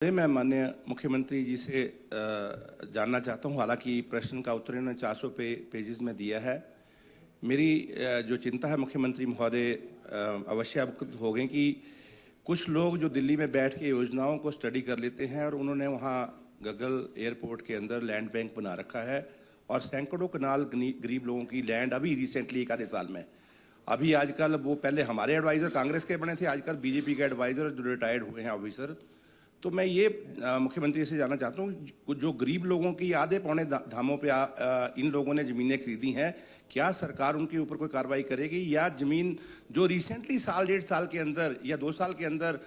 मैं माननीय मुख्यमंत्री जी से जानना चाहता हूं। हालांकि प्रश्न का उत्तर इन्होंने 400 पेजेस में दिया है। मेरी जो चिंता है मुख्यमंत्री महोदय अवश्य अवगत हो गए कि कुछ लोग जो दिल्ली में बैठ के योजनाओं को स्टडी कर लेते हैं और उन्होंने वहां गगल एयरपोर्ट के अंदर लैंड बैंक बना रखा है और सैकड़ों कनाल गरीब लोगों की लैंड अभी रिसेंटली एक आधे साल में अभी आजकल वो पहले हमारे एडवाइज़र कांग्रेस के बने थे, आजकल बीजेपी के एडवाइज़र जो रिटायर्ड हुए हैं ऑफिसर। तो मैं ये मुख्यमंत्री से जानना चाहता हूँ, जो गरीब लोगों की आधे पौने धामों पे इन लोगों ने ज़मीनें खरीदी हैं, क्या सरकार उनके ऊपर कोई कार्रवाई करेगी या ज़मीन जो रिसेंटली साल डेढ़ साल के अंदर या 2 साल के अंदर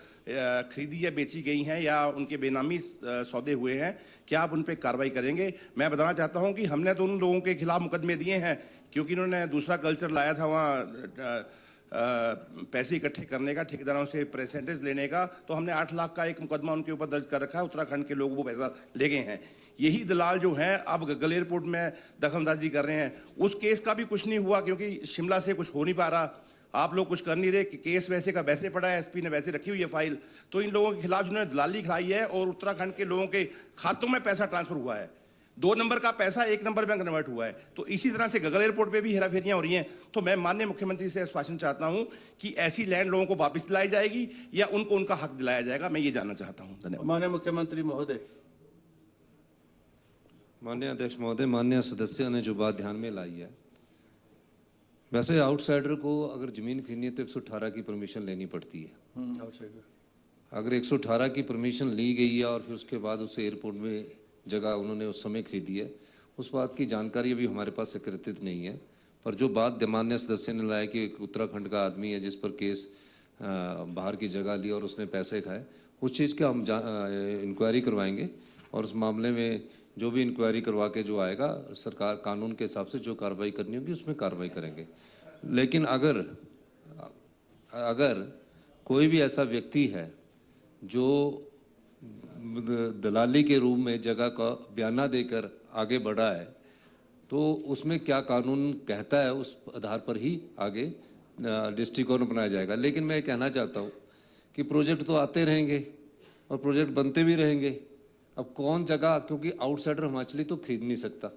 खरीदी या बेची गई हैं या उनके बेनामी सौदे हुए हैं, क्या आप उन पर कार्रवाई करेंगे? मैं बताना चाहता हूँ कि हमने तो उन लोगों के खिलाफ मुकदमे दिए हैं क्योंकि इन्होंने दूसरा कल्चर लाया था वहाँ पैसे इकट्ठे करने का, ठेकेदारों से परसेंटेज लेने का। तो हमने 8 लाख का एक मुकदमा उनके ऊपर दर्ज कर रखा है। उत्तराखंड के लोग वो पैसा ले गए हैं। यही दलाल जो हैं अब गगल एयरपोर्ट में दखलंदाजी कर रहे हैं। उस केस का भी कुछ नहीं हुआ क्योंकि शिमला से कुछ हो नहीं पा रहा। आप लोग कुछ कर नहीं रहे कि केस वैसे का वैसे पड़ा है, एसपी ने वैसे रखी हुई है फाइल। तो इन लोगों के खिलाफ जिन्होंने दलाली खिलाई है और उत्तराखंड के लोगों के खातों में पैसा ट्रांसफर हुआ है, 2 नंबर का पैसा 1 नंबर में कन्वर्ट हुआ है। तो इसी तरह से गगल एयरपोर्ट पे भी हेराफेरियां हो रही हैं। तो मैं माननीय मुख्यमंत्री से आश्वासन चाहता हूं कि ऐसी लैंड लोगों को वापस दिलाई जाएगी या उनको उनका हक दिलाया जाएगा। मैं ये जानना चाहता हूं। धन्यवाद। माननीय मुख्यमंत्री महोदय। माननीय अध्यक्ष महोदय, माननीय सदस्यों ने जो बात ध्यान में लाई है, वैसे आउटसाइडर को अगर जमीन खरीदनी है तो 118 की परमिशन लेनी पड़ती है। आउटसाइडर अगर 118 की परमिशन ली गई है और फिर उसके बाद उस एयरपोर्ट में जगह उन्होंने उस समय खरीदी है, उस बात की जानकारी अभी हमारे पास एकत्रित नहीं है। पर जो बात माननीय सदस्य ने लाया कि एक उत्तराखंड का आदमी है जिस पर केस बाहर की जगह ली और उसने पैसे खाए, उस चीज़ का हम इंक्वायरी करवाएंगे और उस मामले में जो भी इंक्वायरी करवा के जो आएगा, सरकार कानून के हिसाब से जो कार्रवाई करनी होगी उसमें कार्रवाई करेंगे। लेकिन अगर कोई भी ऐसा व्यक्ति है जो दलाली के रूप में जगह का बयाना देकर आगे बढ़ा है, तो उसमें क्या कानून कहता है उस आधार पर ही आगे दृष्टिकोण बनाया जाएगा। लेकिन मैं कहना चाहता हूँ कि प्रोजेक्ट तो आते रहेंगे और प्रोजेक्ट बनते भी रहेंगे। अब कौन जगह, क्योंकि आउटसाइडर हिमाचली तो खरीद नहीं सकता,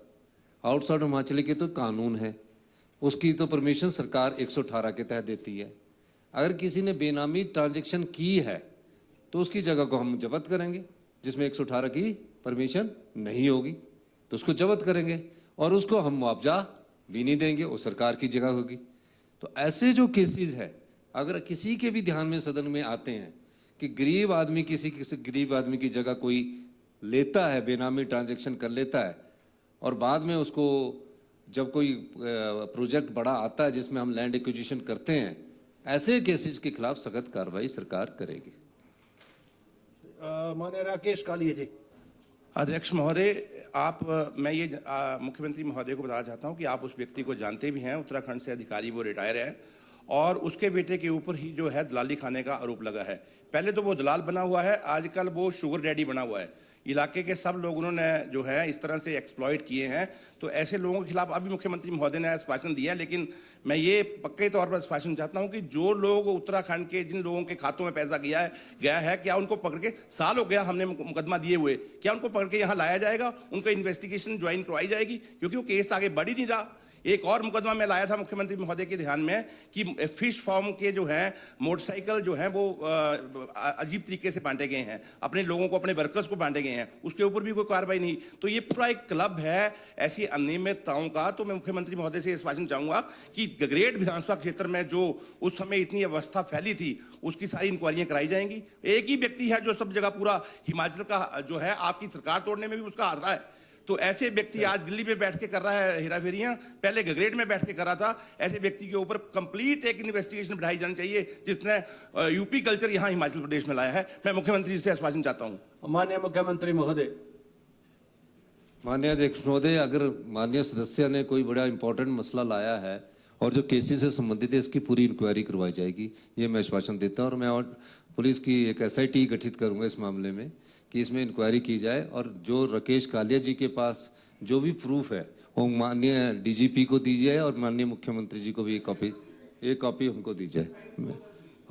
आउटसाइडर हिमाचली के तो कानून है, उसकी तो परमिशन सरकार 118 के तहत देती है। अगर किसी ने बेनामी ट्रांजैक्शन की है तो उसकी जगह को हम जब्त करेंगे, जिसमें 118 की परमिशन नहीं होगी तो उसको जब्त करेंगे और उसको हम मुआवजा भी नहीं देंगे, वो सरकार की जगह होगी। तो ऐसे जो केसेस है, अगर किसी के भी ध्यान में सदन में आते हैं कि गरीब आदमी किसी गरीब आदमी की जगह कोई लेता है, बेनामी ट्रांजैक्शन कर लेता है और बाद में उसको जब कोई प्रोजेक्ट बड़ा आता है जिसमें हम लैंड एक्विजिशन करते हैं, ऐसे केसेस के खिलाफ सख्त कार्रवाई सरकार करेगी। माननीय राकेश कालिया जी। अध्यक्ष महोदय, मैं ये मुख्यमंत्री महोदय को बताना चाहता हूँ कि आप उस व्यक्ति को जानते भी हैं, उत्तराखंड से अधिकारी, वो रिटायर है और उसके बेटे के ऊपर ही जो है दलाली खाने का आरोप लगा है। पहले तो वो दलाल बना हुआ है, आजकल वो शुगर डैडी बना हुआ है। इलाके के सब लोग उन्होंने जो है इस तरह से एक्सप्लॉइट किए हैं। तो ऐसे लोगों के खिलाफ अभी मुख्यमंत्री महोदय ने आश्वासन दिया, लेकिन मैं ये पक्के तौर पर आश्वासन चाहता हूं कि जो लोग उत्तराखंड के, जिन लोगों के खातों में पैसा गया है, क्या उनको पकड़ के, साल हो गया हमने मुकदमा दिए हुए, क्या उनको पकड़ के यहाँ लाया जाएगा, उनको इन्वेस्टिगेशन ज्वाइन करवाई जाएगी? क्योंकि वो केस आगे बढ़ ही नहीं रहा। एक और मुकदमा मैं लाया था मुख्यमंत्री महोदय के ध्यान में कि फिश फार्म के जो हैं मोटरसाइकिल जो हैं वो अजीब तरीके से बांटे गए हैं, अपने लोगों को, अपने वर्कर्स को बांटे गए हैं, उसके ऊपर भी कोई कार्रवाई नहीं। तो ये पूरा एक क्लब है ऐसी अनियमितताओं का। तो मैं मुख्यमंत्री महोदय से आश्वासन चाहूंगा कि गगरेट विधानसभा क्षेत्र में जो उस समय इतनी अवस्था फैली थी, उसकी सारी इंक्वायरियां कराई जाएंगी। एक ही व्यक्ति है जो सब जगह पूरा हिमाचल का जो है आपकी सरकार तोड़ने में भी उसका हाथ रहा है। तो ऐसे व्यक्ति आज दिल्ली में बैठ के कर रहा है हेराफेरियां, पहले गगरेट में बैठ के कर रहा था। ऐसे व्यक्ति के ऊपर कंप्लीट एक इन्वेस्टिगेशन बढ़ाई जानी चाहिए जिसने यूपी कल्चर यहां हिमाचल प्रदेश में लाया है। मैं मुख्यमंत्री से आश्वासन चाहता हूं। माननीय मुख्यमंत्री महोदय। माननीय अध्यक्ष महोदय, अगर माननीय सदस्य ने कोई बड़ा इंपॉर्टेंट मसला लाया है और जो केसेस से संबंधित है, इसकी पूरी इंक्वायरी करवाई जाएगी, ये मैं आश्वासन देता हूँ। और मैं पुलिस की एक SIT गठित करूंगा इस मामले में कि इसमें इंक्वायरी की जाए और जो राकेश कालिया जी के पास जो भी प्रूफ है वो माननीय DGP को दी जाए और माननीय मुख्यमंत्री जी को भी एक कॉपी हमको दी जाए।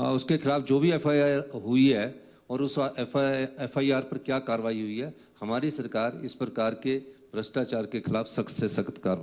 उसके खिलाफ जो भी FIR हुई है और उस FIR पर क्या कार्रवाई हुई है। हमारी सरकार इस प्रकार के भ्रष्टाचार के खिलाफ सख्त से सख्त कार्रवाई